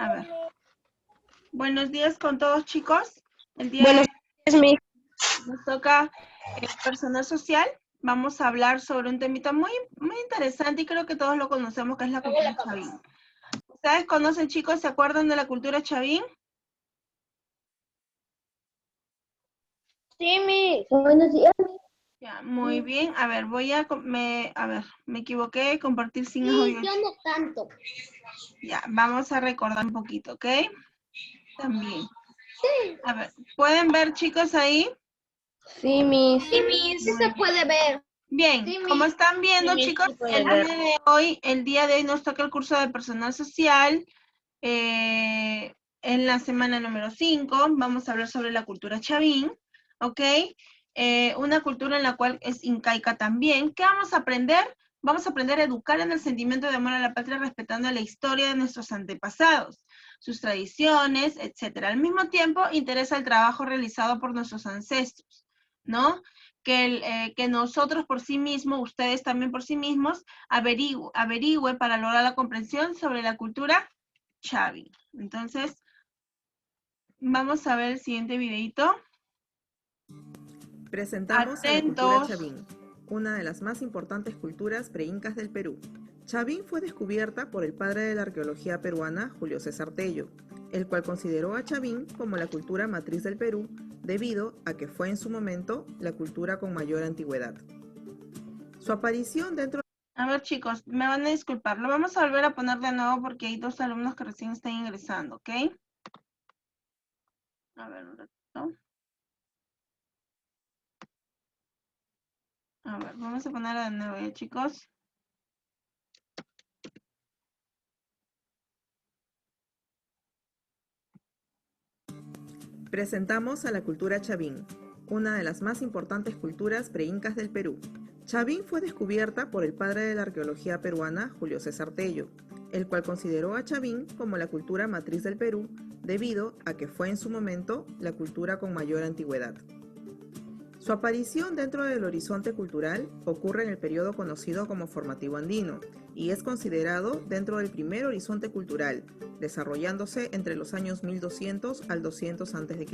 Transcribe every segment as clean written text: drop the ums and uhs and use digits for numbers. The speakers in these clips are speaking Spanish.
A ver. Buenos días con todos, chicos. El día Buenos días, mi. nos toca personal social. Vamos a hablar sobre un temita muy interesante y creo que todos lo conocemos, que es la cultura chavín. ¿Ustedes conocen, chicos, se acuerdan de la cultura chavín? Sí, mi. Buenos días. Ya, muy bien. A ver, me equivoqué, compartir sin audio. Yo no tanto. Ya, vamos a recordar un poquito, ¿ok? También. A ver, ¿pueden ver, chicos, ahí? Sí, mi. Sí, sí se puede ver. Bien, Sí, como están viendo, sí, chicos, sí puede ver. el día de hoy nos toca el curso de personal social. En la semana número 5 vamos a hablar sobre la cultura chavín, ¿ok? Una cultura en la cual es incaica también. ¿Qué vamos a aprender? Vamos a aprender a educar en el sentimiento de amor a la patria, respetando la historia de nuestros antepasados, sus tradiciones, etc. Al mismo tiempo, interesa el trabajo realizado por nuestros ancestros, ¿no? Que nosotros por sí mismos, ustedes también por sí mismos, averigüe para lograr la comprensión sobre la cultura chavín. Entonces, vamos a ver el siguiente videito. Presentamos a la cultura chavín, una de las más importantes culturas preincas del Perú. Chavín fue descubierta por el padre de la arqueología peruana, Julio César Tello, el cual consideró a Chavín como la cultura matriz del Perú, debido a que fue en su momento la cultura con mayor antigüedad. Su aparición dentro... A ver, chicos, me van a disculpar. Lo vamos a volver a poner de nuevo porque hay 2 alumnos que recién están ingresando, ¿ok? A ver, un ratito. A ver, vamos a ponerlo de nuevo, chicos. Presentamos a la cultura chavín, una de las más importantes culturas preincas del Perú. Chavín fue descubierta por el padre de la arqueología peruana, Julio César Tello, el cual consideró a Chavín como la cultura matriz del Perú, debido a que fue en su momento la cultura con mayor antigüedad. Su aparición dentro del horizonte cultural ocurre en el periodo conocido como formativo andino y es considerado dentro del primer horizonte cultural, desarrollándose entre los años 1200 al 200 a.C.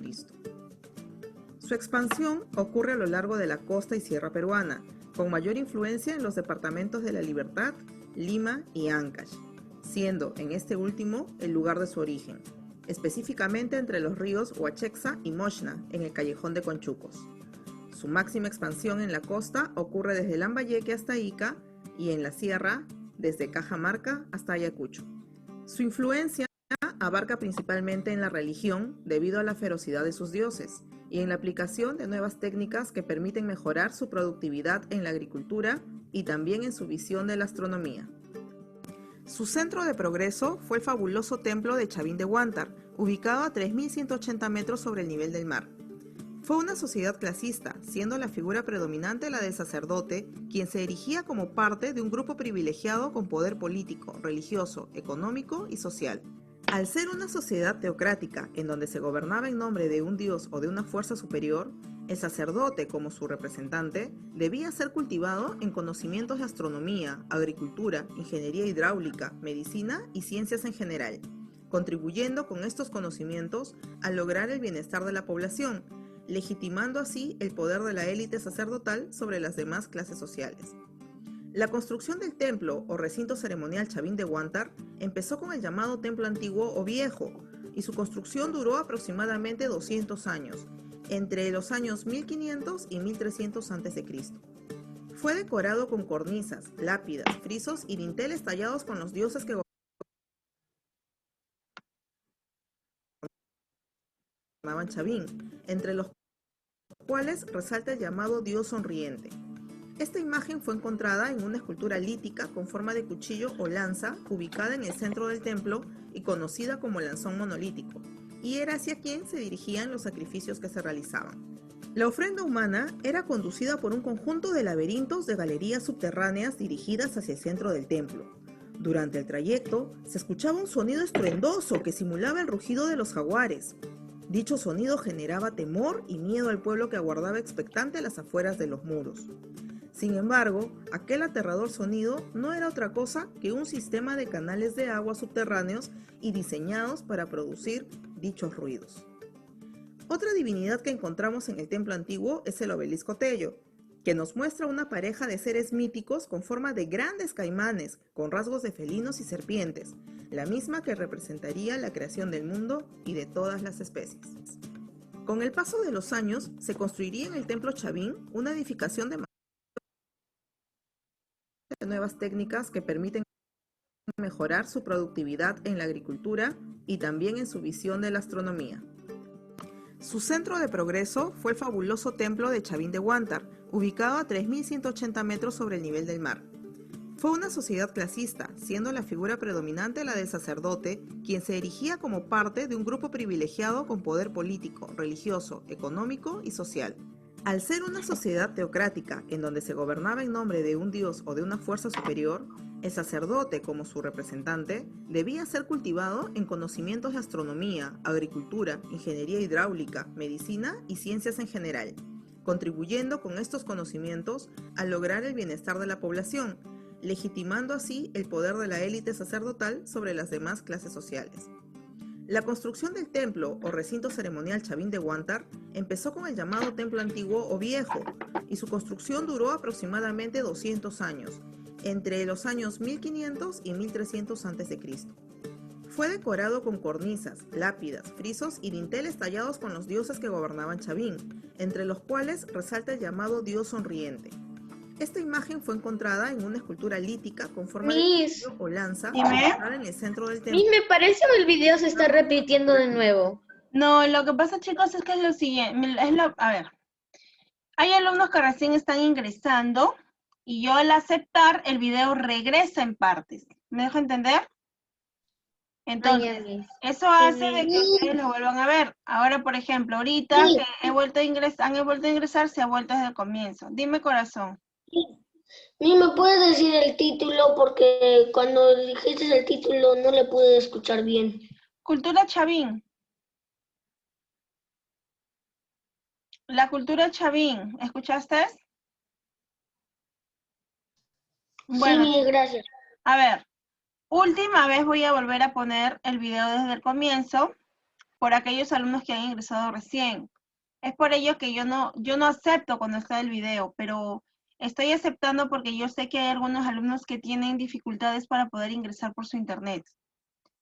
Su expansión ocurre a lo largo de la costa y sierra peruana, con mayor influencia en los departamentos de La Libertad, Lima y Ancash, siendo en este último el lugar de su origen, específicamente entre los ríos Huachexa y Moshna, en el callejón de Conchucos. Su máxima expansión en la costa ocurre desde Lambayeque hasta Ica y en la sierra desde Cajamarca hasta Ayacucho. Su influencia abarca principalmente en la religión debido a la ferocidad de sus dioses y en la aplicación de nuevas técnicas que permiten mejorar su productividad en la agricultura y también en su visión de la astronomía. Su centro de progreso fue el fabuloso templo de Chavín de Huántar, ubicado a 3.180 metros sobre el nivel del mar. Fue una sociedad clasista, siendo la figura predominante la del sacerdote, quien se erigía como parte de un grupo privilegiado con poder político, religioso, económico y social. Al ser una sociedad teocrática, en donde se gobernaba en nombre de un dios o de una fuerza superior, el sacerdote, como su representante, debía ser cultivado en conocimientos de astronomía, agricultura, ingeniería hidráulica, medicina y ciencias en general, contribuyendo con estos conocimientos a lograr el bienestar de la población, legitimando así el poder de la élite sacerdotal sobre las demás clases sociales. La construcción del templo o recinto ceremonial Chavín de Huántar empezó con el llamado templo antiguo o viejo, y su construcción duró aproximadamente 200 años, entre los años 1500 y 1300 a.C. Fue decorado con cornisas, lápidas, frisos y dinteles tallados con los dioses que gobernaban Chavín, entre los cuales resalta el llamado Dios sonriente. Esta imagen fue encontrada en una escultura lítica con forma de cuchillo o lanza ubicada en el centro del templo y conocida como lanzón monolítico, y era hacia quien se dirigían los sacrificios que se realizaban. La ofrenda humana era conducida por un conjunto de laberintos de galerías subterráneas dirigidas hacia el centro del templo. Durante el trayecto se escuchaba un sonido estruendoso que simulaba el rugido de los jaguares. Dicho sonido generaba temor y miedo al pueblo que aguardaba expectante a las afueras de los muros. Sin embargo, aquel aterrador sonido no era otra cosa que un sistema de canales de agua subterráneos y diseñados para producir dichos ruidos. Otra divinidad que encontramos en el templo antiguo es el obelisco Tello, que nos muestra una pareja de seres míticos con forma de grandes caimanes, con rasgos de felinos y serpientes, la misma que representaría la creación del mundo y de todas las especies. Con el paso de los años, se construiría en el templo Chavín una edificación de nuevas técnicas que permiten mejorar su productividad en la agricultura y también en su visión de la astronomía. Su centro de progreso fue el fabuloso templo de Chavín de Huántar, ubicado a 3.180 metros sobre el nivel del mar. Fue una sociedad clasista, siendo la figura predominante la del sacerdote, quien se erigía como parte de un grupo privilegiado con poder político, religioso, económico y social. Al ser una sociedad teocrática, en donde se gobernaba en nombre de un dios o de una fuerza superior, el sacerdote, como su representante, debía ser cultivado en conocimientos de astronomía, agricultura, ingeniería hidráulica, medicina y ciencias en general, contribuyendo con estos conocimientos a lograr el bienestar de la población, legitimando así el poder de la élite sacerdotal sobre las demás clases sociales. La construcción del templo o recinto ceremonial Chavín de Huántar empezó con el llamado templo antiguo o viejo, y su construcción duró aproximadamente 200 años, entre los años 1500 y 1300 a.C. Fue decorado con cornisas, lápidas, frisos y dinteles tallados con los dioses que gobernaban Chavín, entre los cuales resalta el llamado dios sonriente. Esta imagen fue encontrada en una escultura lítica con forma de cuchillo o lanza ubicada en el centro del templo. Me parece que el video se está repitiendo de nuevo. No, lo que pasa, chicos, es que es lo siguiente. A ver, hay alumnos que recién están ingresando y yo al aceptar el video regresa en partes. ¿Me dejo entender? Entonces, eso hace de que ustedes lo vuelvan a ver. Ahora, por ejemplo, ahorita que han vuelto a ingresar, se ha vuelto desde el comienzo. Dime, corazón. ¿Me puedes decir el título? Porque cuando dijiste el título no le pude escuchar bien. Cultura Chavín. La cultura Chavín. ¿Escuchaste? Bueno, Sí, gracias. a ver. Última vez voy a volver a poner el video desde el comienzo por aquellos alumnos que han ingresado recién. Es por ello que yo no acepto cuando está el video, pero estoy aceptando porque yo sé que hay algunos alumnos que tienen dificultades para poder ingresar por su internet.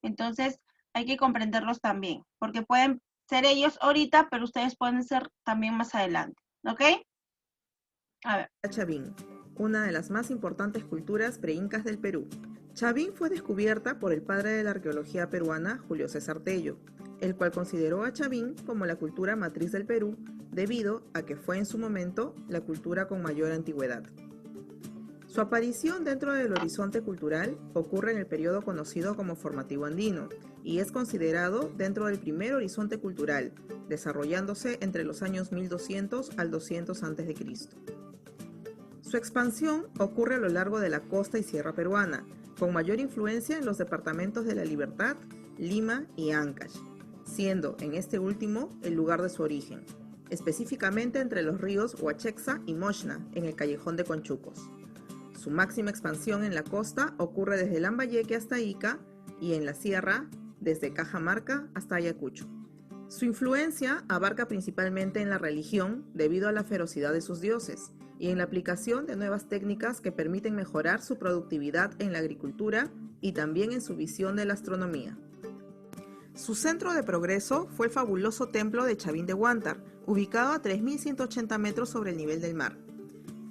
Entonces, hay que comprenderlos también, porque pueden ser ellos ahorita, pero ustedes pueden ser también más adelante. ¿Ok? A ver. Chavín, una de las más importantes culturas preincas del Perú. Chavín fue descubierta por el padre de la arqueología peruana, Julio César Tello, el cual consideró a Chavín como la cultura matriz del Perú, debido a que fue en su momento la cultura con mayor antigüedad. Su aparición dentro del horizonte cultural ocurre en el periodo conocido como formativo andino y es considerado dentro del primer horizonte cultural, desarrollándose entre los años 1200 al 200 a.C. Su expansión ocurre a lo largo de la costa y sierra peruana, con mayor influencia en los departamentos de La Libertad, Lima y Ancash, siendo en este último el lugar de su origen, específicamente entre los ríos Huachexa y Mochna, en el callejón de Conchucos. Su máxima expansión en la costa ocurre desde Lambayeque hasta Ica y en la sierra desde Cajamarca hasta Ayacucho. Su influencia abarca principalmente en la religión debido a la ferocidad de sus dioses y en la aplicación de nuevas técnicas que permiten mejorar su productividad en la agricultura y también en su visión de la astronomía. Su centro de progreso fue el fabuloso templo de Chavín de Huántar, ubicado a 3.180 metros sobre el nivel del mar.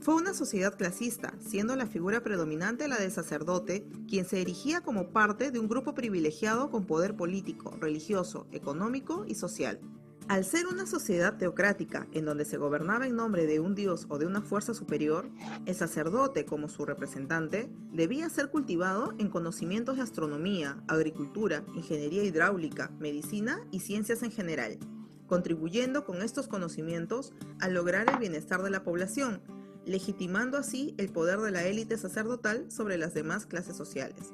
Fue una sociedad clasista, siendo la figura predominante la del sacerdote, quien se erigía como parte de un grupo privilegiado con poder político, religioso, económico y social. Al ser una sociedad teocrática, en donde se gobernaba en nombre de un dios o de una fuerza superior, el sacerdote, como su representante, debía ser cultivado en conocimientos de astronomía, agricultura, ingeniería hidráulica, medicina y ciencias en general, contribuyendo con estos conocimientos a lograr el bienestar de la población, legitimando así el poder de la élite sacerdotal sobre las demás clases sociales.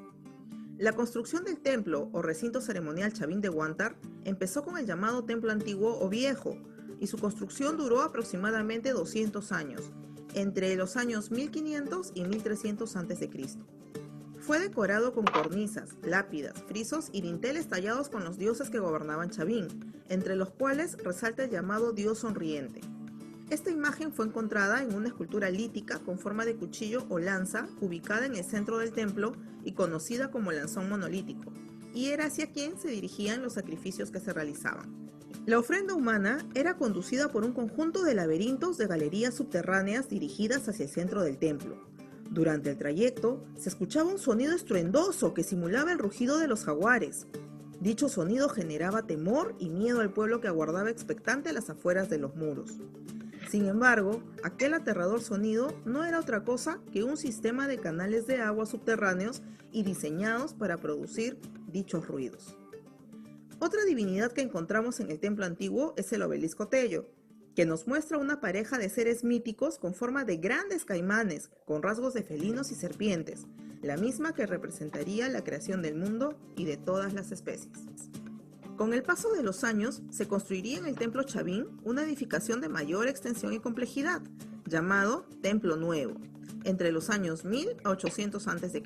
La construcción del templo o recinto ceremonial Chavín de Huántar empezó con el llamado templo antiguo o viejo, y su construcción duró aproximadamente 200 años, entre los años 1500 y 1300 a.C. Fue decorado con cornisas, lápidas, frisos y dinteles tallados con los dioses que gobernaban Chabín, entre los cuales resalta el llamado dios sonriente. Esta imagen fue encontrada en una escultura lítica con forma de cuchillo o lanza ubicada en el centro del templo y conocida como lanzón monolítico, y era hacia quien se dirigían los sacrificios que se realizaban. La ofrenda humana era conducida por un conjunto de laberintos de galerías subterráneas dirigidas hacia el centro del templo. Durante el trayecto se escuchaba un sonido estruendoso que simulaba el rugido de los jaguares. Dicho sonido generaba temor y miedo al pueblo que aguardaba expectante a las afueras de los muros. Sin embargo, aquel aterrador sonido no era otra cosa que un sistema de canales de agua subterráneos y diseñados para producir dichos ruidos. Otra divinidad que encontramos en el templo antiguo es el obelisco Tello, que nos muestra una pareja de seres míticos con forma de grandes caimanes, con rasgos de felinos y serpientes, la misma que representaría la creación del mundo y de todas las especies. Con el paso de los años, se construiría en el Templo Chabín una edificación de mayor extensión y complejidad, llamado Templo Nuevo, entre los años 1000 a 800 a.C.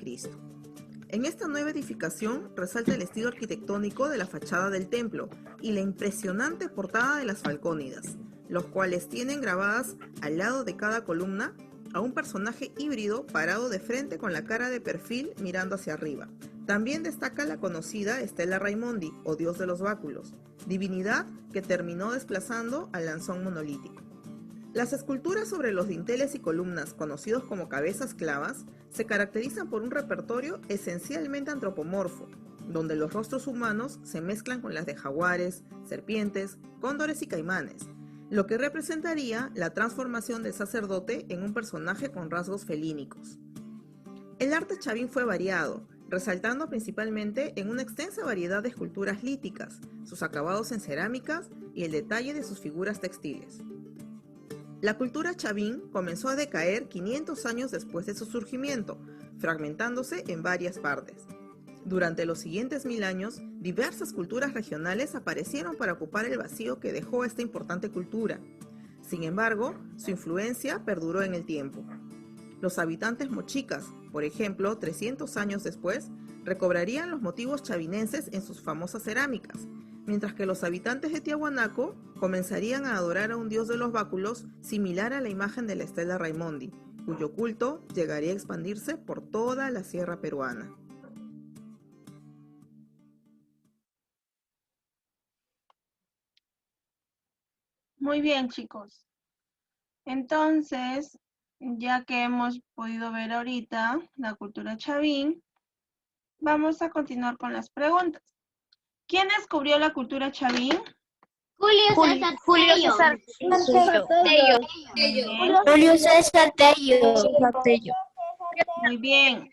En esta nueva edificación resalta el estilo arquitectónico de la fachada del templo y la impresionante portada de las Falcónidas, los cuales tienen grabadas al lado de cada columna a un personaje híbrido parado de frente con la cara de perfil mirando hacia arriba. También destaca la conocida Stella Raimondi, o dios de los báculos, divinidad que terminó desplazando al lanzón monolítico. Las esculturas sobre los dinteles y columnas, conocidos como cabezas clavas, se caracterizan por un repertorio esencialmente antropomorfo, donde los rostros humanos se mezclan con las de jaguares, serpientes, cóndores y caimanes, lo que representaría la transformación del sacerdote en un personaje con rasgos felínicos. El arte Chabín fue variado, resaltando principalmente en una extensa variedad de esculturas líticas, sus acabados en cerámicas y el detalle de sus figuras textiles. La cultura Chabín comenzó a decaer 500 años después de su surgimiento, fragmentándose en varias partes. Durante los siguientes 1000 años, diversas culturas regionales aparecieron para ocupar el vacío que dejó esta importante cultura. Sin embargo, su influencia perduró en el tiempo. Los habitantes mochicas, por ejemplo, 300 años después, recobrarían los motivos chabinenses en sus famosas cerámicas, mientras que los habitantes de Tiahuanaco comenzarían a adorar a un dios de los báculos similar a la imagen de la Stella Raimondi, cuyo culto llegaría a expandirse por toda la sierra peruana. Muy bien, chicos. Entonces, ya que hemos podido ver ahorita la cultura Chabín, vamos a continuar con las preguntas. ¿Quién descubrió la cultura Chabín? Julio César Tello. Julio César Tello. Muy bien.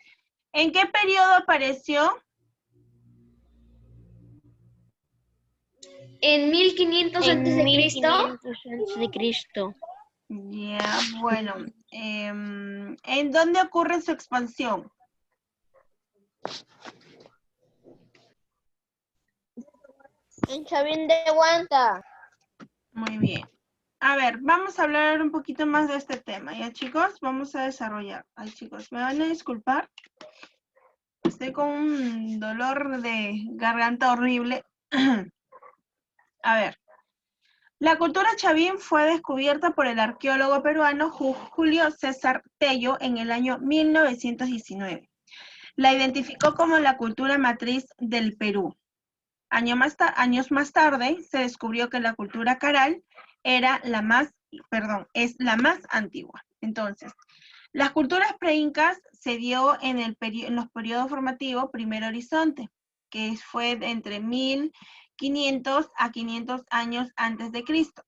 ¿En qué periodo apareció? En 1500 a.C. Ya, bueno. ¿En dónde ocurre su expansión? En Chabín de Huanta. Muy bien. A ver, vamos a hablar un poquito más de este tema, ¿ya, chicos? Vamos a desarrollar. Ay, chicos, me van a disculpar. Estoy con un dolor de garganta horrible. A ver. La cultura Chabín fue descubierta por el arqueólogo peruano Julio César Tello en el año 1919. La identificó como la cultura matriz del Perú. Años más tarde se descubrió que la cultura caral es la más antigua. Entonces, las culturas preincas se dio en los periodos formativos Primer Horizonte, que fue entre 1500 a 500 años antes de Cristo.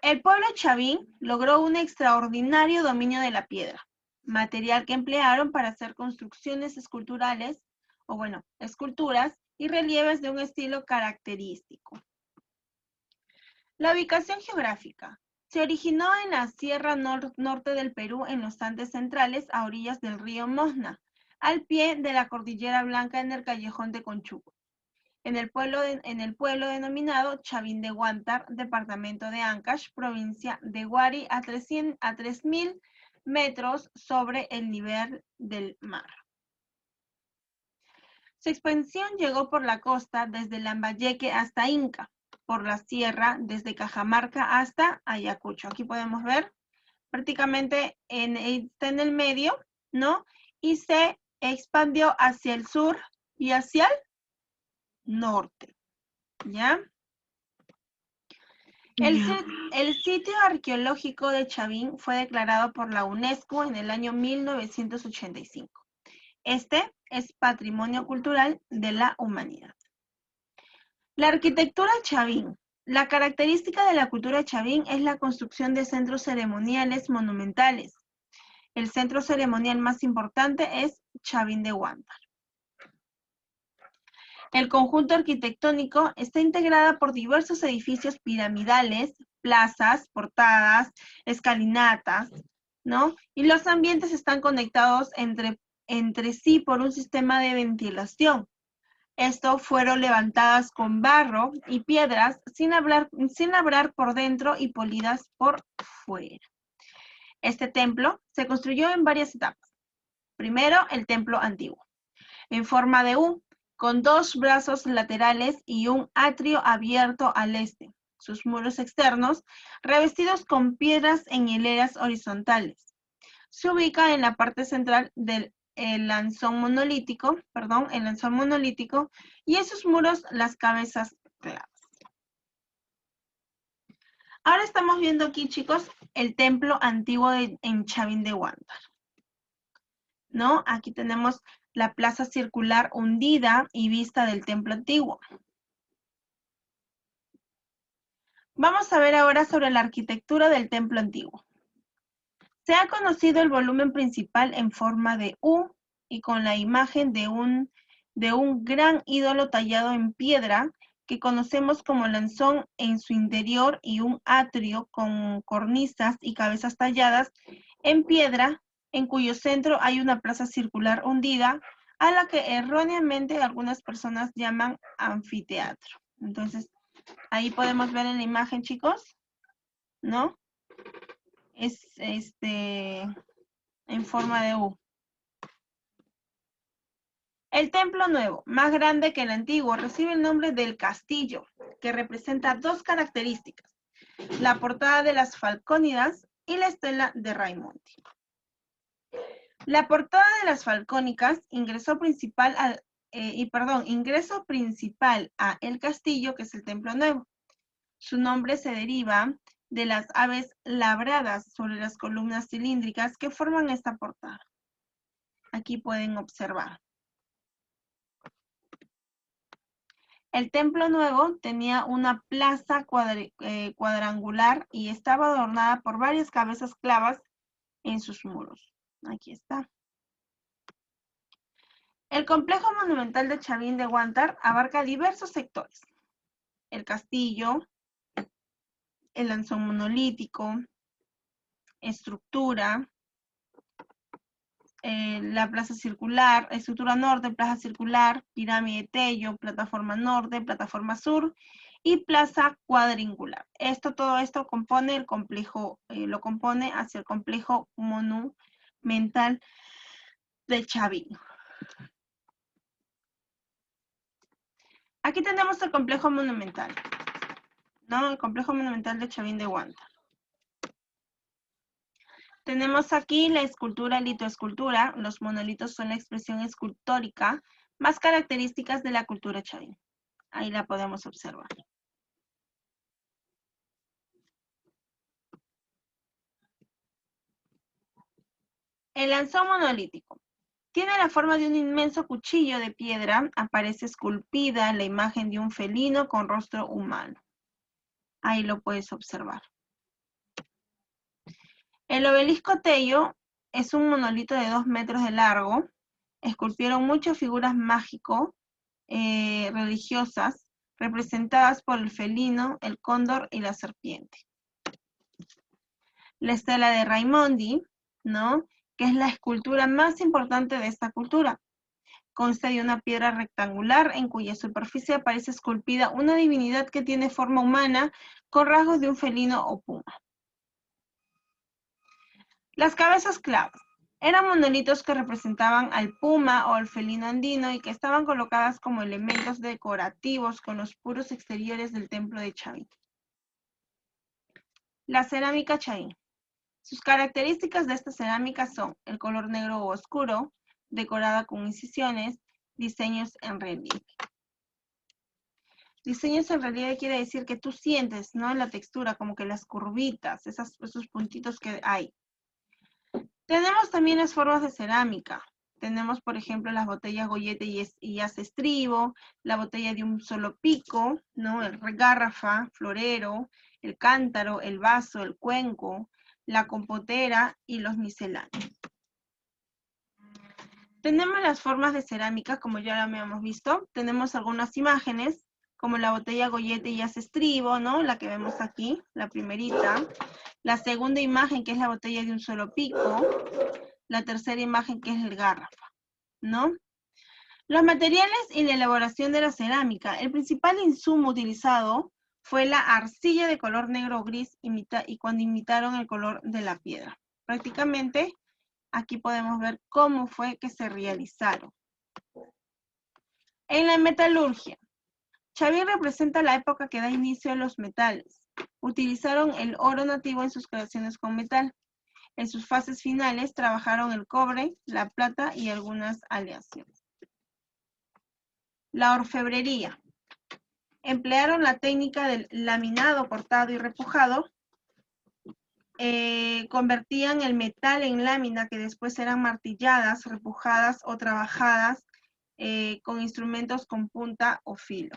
El pueblo Chabín logró un extraordinario dominio de la piedra, material que emplearon para hacer construcciones esculturales, esculturas y relieves de un estilo característico. La ubicación geográfica se originó en la sierra norte del Perú, en los Andes centrales, a orillas del río Mosna, al pie de la Cordillera Blanca en el Callejón de Conchuco. en el pueblo denominado Chavín de Huántar, departamento de Ancash, provincia de Huari, a 3.000 metros sobre el nivel del mar. Su expansión llegó por la costa desde Lambayeque hasta Inca, por la sierra desde Cajamarca hasta Ayacucho. Aquí podemos ver, prácticamente está en el medio, ¿no? Y se expandió hacia el sur y hacia el norte, ¿ya? El sitio arqueológico de Chavín fue declarado por la UNESCO en el año 1985. Este es Patrimonio Cultural de la Humanidad. La arquitectura Chavín. La característica de la cultura Chavín es la construcción de centros ceremoniales monumentales. El centro ceremonial más importante es Chavín de Huántar. El conjunto arquitectónico está integrado por diversos edificios piramidales, plazas, portadas, escalinatas, ¿no? Y los ambientes están conectados entre sí por un sistema de ventilación. Esto fueron levantadas con barro y piedras sin labrar por dentro y polidas por fuera. Este templo se construyó en varias etapas. Primero, el templo antiguo, en forma de U, con 2 brazos laterales y un atrio abierto al este. Sus muros externos, revestidos con piedras en hileras horizontales. Se ubica en la parte central del lanzón monolítico, y en sus muros las cabezas clavas. Ahora estamos viendo aquí, chicos, el templo antiguo en Chavín de Huántar, ¿no? Aquí tenemos la plaza circular hundida y vista del templo antiguo. Vamos a ver ahora sobre la arquitectura del templo antiguo. Se ha conocido el volumen principal en forma de U y con la imagen de un gran ídolo tallado en piedra que conocemos como lanzón en su interior y un atrio con cornisas y cabezas talladas en piedra, en cuyo centro hay una plaza circular hundida, a la que erróneamente algunas personas llaman anfiteatro. Entonces, ahí podemos ver en la imagen, chicos, ¿no? Es en forma de U. El templo nuevo, más grande que el antiguo, recibe el nombre del castillo, que representa 2 características: la portada de las Falcónidas y la estela de Raimondi. La portada de las Falcónicas ingreso principal a el castillo, que es el templo nuevo. Su nombre se deriva de las aves labradas sobre las columnas cilíndricas que forman esta portada. Aquí pueden observar. El templo nuevo tenía una plaza cuadrangular y estaba adornada por varias cabezas clavas en sus muros. Aquí está. El complejo monumental de Chavín de Huántar abarca diversos sectores: el castillo, el lanzón monolítico, estructura, la plaza circular, estructura norte, plaza circular, pirámide Tello, plataforma norte, plataforma sur y plaza cuadrangular. Todo esto compone el complejo, lo compone hacia el complejo monumental de Chavín. Aquí tenemos el complejo monumental, ¿no? El complejo monumental de Chavín de Huántar. Tenemos aquí la escultura, litoescultura. Los monolitos son la expresión escultórica más características de la cultura Chavín. Ahí la podemos observar. El lanzón monolítico. Tiene la forma de un inmenso cuchillo de piedra. Aparece esculpida la imagen de un felino con rostro humano. Ahí lo puedes observar. El obelisco Tello es un monolito de 2 metros de largo. Esculpieron muchas figuras mágico religiosas representadas por el felino, el cóndor y la serpiente. La estela de Raimondi, ¿no? Que es la escultura más importante de esta cultura. Consta de una piedra rectangular en cuya superficie aparece esculpida una divinidad que tiene forma humana con rasgos de un felino o puma. Las cabezas claves. Eran monolitos que representaban al puma o al felino andino y que estaban colocadas como elementos decorativos con los puros exteriores del templo de Chavín. La cerámica Chavín. Sus características de esta cerámica son el color negro o oscuro, decorada con incisiones, diseños en relieve. Diseños en relieve quiere decir que tú sientes, ¿no? La textura, como que las curvitas, esos puntitos que hay. Tenemos también las formas de cerámica. Tenemos, por ejemplo, las botellas Goyete y As Estribo, la botella de un solo pico, ¿no? El garrafa, florero, el cántaro, el vaso, el cuenco, la compotera y los misceláneos. Tenemos las formas de cerámica, como ya lo habíamos visto. Tenemos algunas imágenes, como la botella Goyete y As Estribo, ¿no? La que vemos aquí, la primerita. La segunda imagen, que es la botella de un solo pico. La tercera imagen, que es el garrafa, ¿no? Los materiales y la elaboración de la cerámica. El principal insumo utilizado fue la arcilla de color negro o gris y cuando imitaron el color de la piedra. Prácticamente, aquí podemos ver cómo fue que se realizaron. En la metalurgia. Chavín representa la época que da inicio a los metales. Utilizaron el oro nativo en sus creaciones con metal. En sus fases finales trabajaron el cobre, la plata y algunas aleaciones. La orfebrería. Emplearon la técnica del laminado, cortado y repujado. Convertían el metal en lámina que después eran martilladas, repujadas o trabajadas con instrumentos con punta o filo.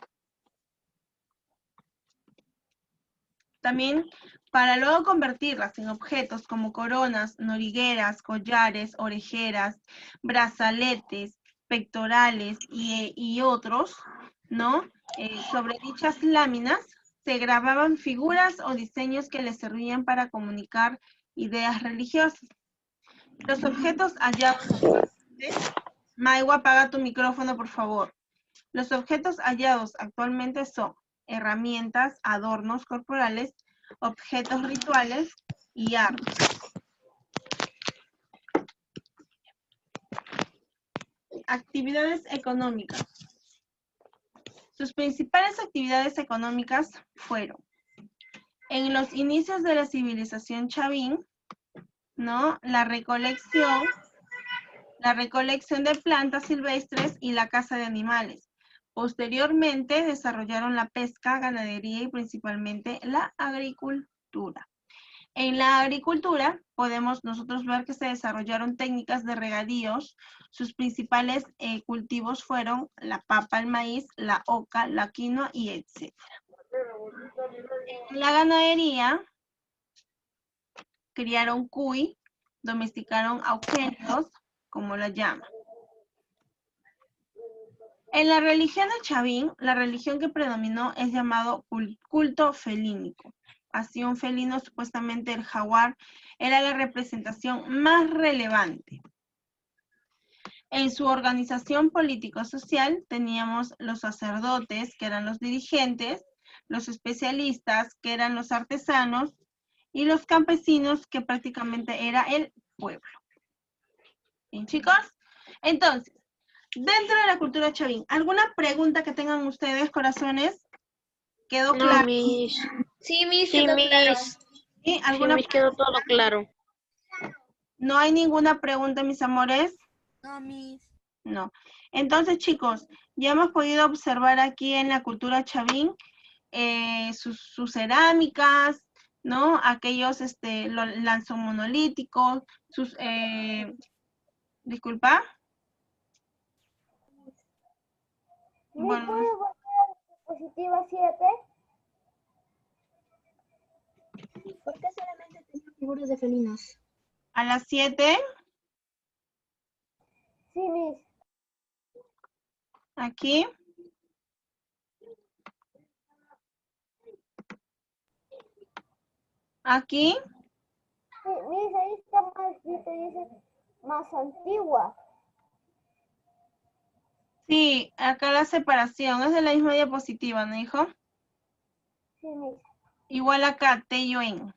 También para luego convertirlas en objetos como coronas, norigueras, collares, orejeras, brazaletes, pectorales y otros, ¿no? Sobre dichas láminas se grababan figuras o diseños que les servían para comunicar ideas religiosas. Los objetos hallados actualmente... Maiwa, apaga tu micrófono, por favor. Los objetos hallados actualmente son herramientas, adornos corporales, objetos rituales y arte. Actividades económicas. Sus principales actividades económicas fueron, en los inicios de la civilización Chavín, ¿no? La recolección de plantas silvestres y la caza de animales. Posteriormente desarrollaron la pesca, ganadería y principalmente la agricultura. En la agricultura podemos nosotros ver que se desarrollaron técnicas de regadíos. Sus principales cultivos fueron la papa, el maíz, la oca, la quinoa y etc. En la ganadería criaron cuy, domesticaron auquenios, como la llama. En la religión de Chavín, la religión que predominó es llamado culto felínico. Así un felino, supuestamente el jaguar, era la representación más relevante. En su organización político-social teníamos los sacerdotes, que eran los dirigentes, los especialistas, que eran los artesanos, y los campesinos, que prácticamente era el pueblo. ¿Bien, chicos? Entonces, dentro de la cultura Chavín, ¿alguna pregunta que tengan ustedes, corazones? ¿Quedó claro? No, Miss. Sí, Miss, Sí, quedó claro. Miss. ¿Sí? ¿Alguna Sí, me quedó todo claro. ¿No hay ninguna pregunta, mis amores? No, Miss. No. Entonces, chicos, ya hemos podido observar aquí en la cultura Chavín sus cerámicas, ¿no? Aquellos lanzos monolíticos, sus... disculpa. Bueno, Diapositiva 7. ¿Por qué solamente tenía figuras de felinos? a las 7, Sí, Miss. aquí. Aquí. Sí, Miss, ahí está más escrito, dice más antigua. Sí, acá la separación es de la misma diapositiva, ¿no, hijo? Sí, Miss. Igual acá, Teyoen,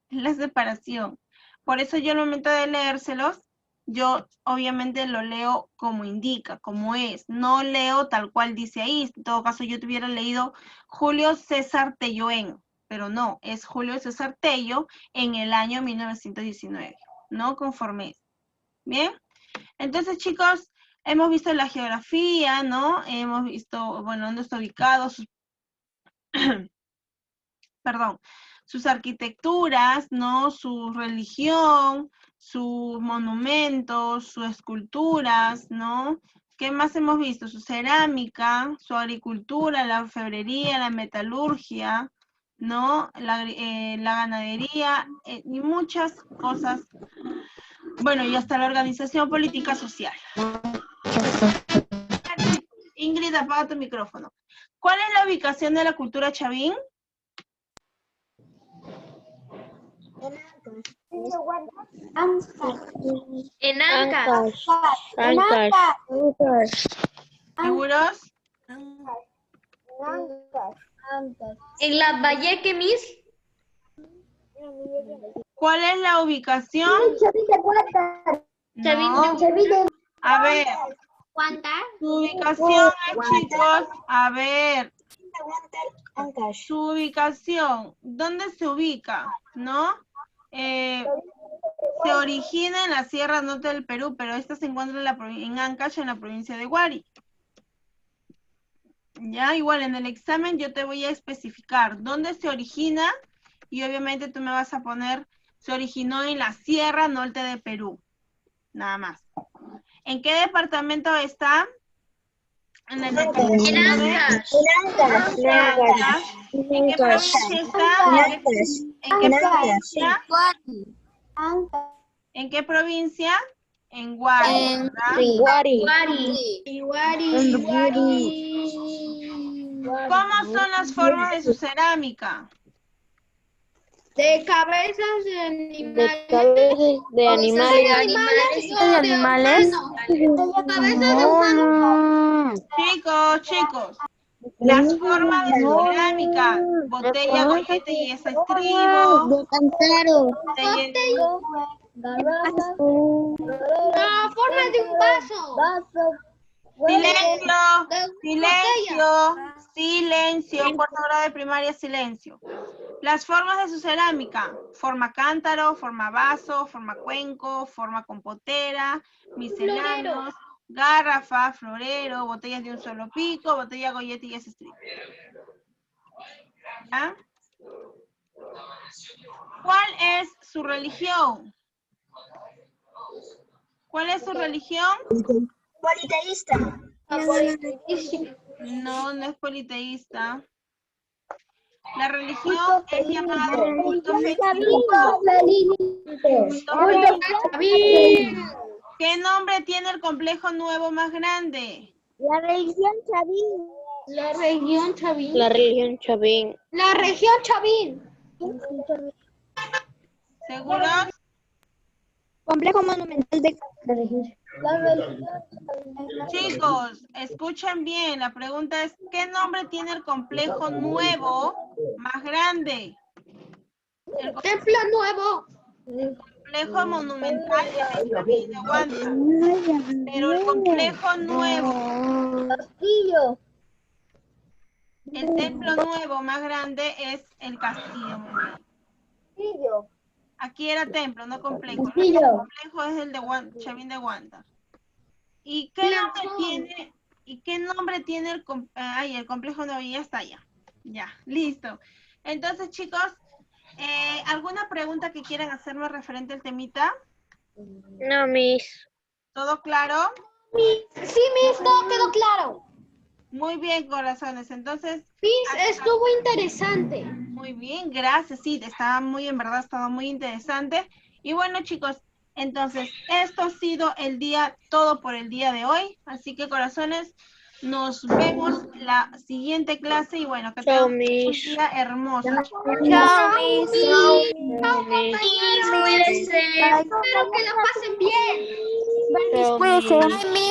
la separación. Por eso yo al momento de leérselos, yo obviamente lo leo como indica, como es. No leo tal cual dice ahí. En todo caso, yo te hubiera leído Julio César Teyoen, pero no, es Julio César Tello en el año 1919, ¿no? Conforme es. ¿Bien? Entonces, chicos, hemos visto la geografía, ¿no? Hemos visto, bueno, dónde está ubicado, perdón, sus arquitecturas, ¿no? Su religión, sus monumentos, sus esculturas, ¿no? ¿Qué más hemos visto? Su cerámica, su agricultura, la orfebrería, la metalurgia, ¿no? La ganadería y muchas cosas. Bueno, y hasta la organización política social. Ingrid, apaga tu micrófono. ¿Cuál es la ubicación de la cultura chavín? En Ancash. ¿Seguros? En Lambayeque, Miss. ¿Cuál es la ubicación? Chavín No. de A ver, Guanta. su ubicación, chicos, a ver, su ubicación, ¿dónde se ubica? ¿No? Se origina en la Sierra Norte del Perú, pero esta se encuentra en Ancash, en la provincia de Huari. Ya, igual en el examen yo te voy a especificar dónde se origina y obviamente tú me vas a poner, se originó en la Sierra Norte de Perú. Nada más. ¿En qué departamento está? En el departamento de Ancash. ¿En qué provincia está? ¿En qué provincia? ¿En qué provincia? En Huari, ¿verdad? ¿Cómo son las formas de su cerámica? De cabezas de animales. De animales. Cabezas de humanos. Chicos, las formas de su cerámica. Botella, gollete y ese estribo. La forma de un vaso. Silencio, cuarto grado de primaria, silencio. Las formas de su cerámica: forma cántaro, forma vaso, forma cuenco, forma compotera, misceláneos, garrafa, florero, botellas de un solo pico, botella, gollete y ese estribo. ¿Ya? ¿Cuál es su religión? ¿Cuál es su religión? Politeísta. No, no es politeísta. La religión es llamada culto festivo. ¿Qué nombre tiene el complejo nuevo más grande? La religión chavín. La región Chavín. La religión chavín. La región Chavín. ¿Seguros? Complejo monumental de Chicos, escuchen bien. La pregunta es, ¿qué nombre tiene el complejo nuevo más grande? El Templo nuevo. complejo monumental es el Chavín de Huanta. Pero el complejo nuevo, el templo nuevo más grande es el castillo. Muy bien. Aquí era templo, no complejo. El complejo es el de Chavín de Huanta. ¿Y qué nombre tiene el complejo nuevo? Ya está, ya, listo. Entonces, chicos, ¿alguna pregunta que quieran hacerme referente al temita? No, Miss. ¿Todo claro? Sí, Miss, todo quedó claro. Muy bien, corazones. Entonces, Miss, estuvo interesante. muy bien, gracias. Sí, en verdad estaba muy interesante. Y bueno, chicos, entonces, esto ha sido todo por el día de hoy. Así que, corazones, nos vemos la siguiente clase. Y bueno, que tengan un día hermoso. Chao, Miss. Cuídense. Espero que la pasen bien. Chao, Miss.